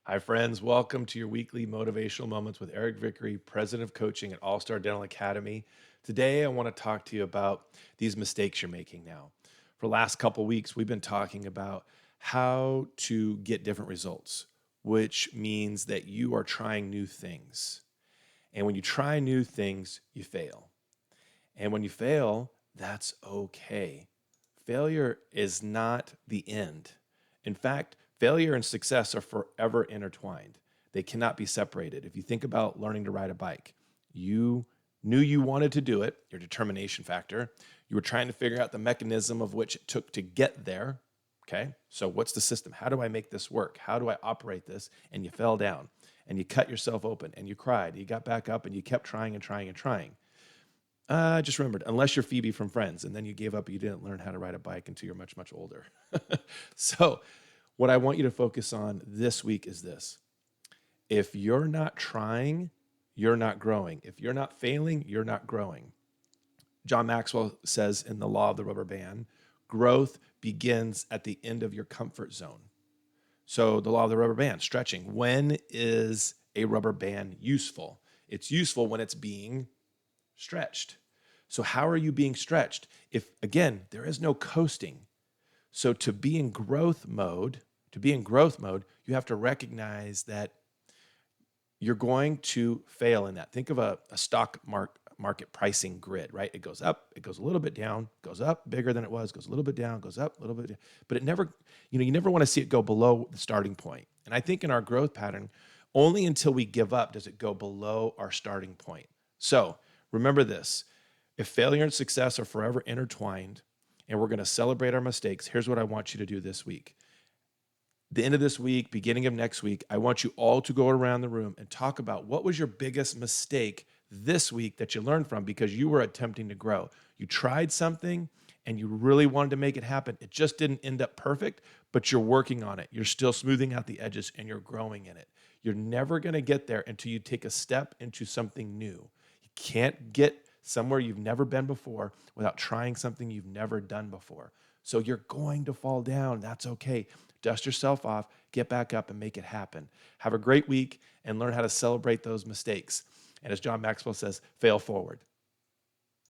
Hi, friends. Welcome to your weekly motivational moments with Eric Vickery, president of coaching at All Star Dental Academy. Today, I want to talk to you about these mistakes you're making now. For the last couple weeks, we've been talking about how to get different results, which means that you are trying new things. And when you try new things, you fail. And when you fail, that's okay. Failure is not the end. In fact, failure and success are forever intertwined. They cannot be separated. If you think about learning to ride a bike, you knew you wanted to do it, your determination factor. You were trying to figure out the mechanism of which it took to get there. Okay, so what's the system? How do I make this work? How do I operate this? And you fell down and you cut yourself open and you cried. You got back up and you kept trying and trying and trying. I just remembered, unless you're Phoebe from Friends, and then you gave up, you didn't learn how to ride a bike until you're much, much older. So, what I want you to focus on this week is this. If you're not trying, you're not growing. If you're not failing, you're not growing. John Maxwell says in The Law of the Rubber Band, growth begins at the end of your comfort zone. So, the law of the rubber band, stretching. When is a rubber band useful? It's useful when it's being stretched. So how are you being stretched? If again, there is no coasting. So to be in growth mode, you have to recognize that you're going to fail in that. Think of a market pricing grid, right? It goes up, it goes a little bit down, goes up bigger than it was, goes a little bit down, goes up a little bit down. But it never, you never want to see it go below the starting point. And I think in our growth pattern, only until we give up does it go below our starting point. So remember this. If failure and success are forever intertwined and we're going to celebrate our mistakes, here's what I want you to do this week. The end of this week, beginning of next week, I want you all to go around the room and talk about what was your biggest mistake this week that you learned from because you were attempting to grow. You tried something and you really wanted to make it happen. It just didn't end up perfect, but you're working on it. You're still smoothing out the edges and you're growing in it. You're never going to get there until you take a step into something new. You can't get somewhere you've never been before without trying something you've never done before. So you're going to fall down. That's okay. Dust yourself off, get back up, and make it happen. Have a great week and learn how to celebrate those mistakes. And as John Maxwell says, fail forward.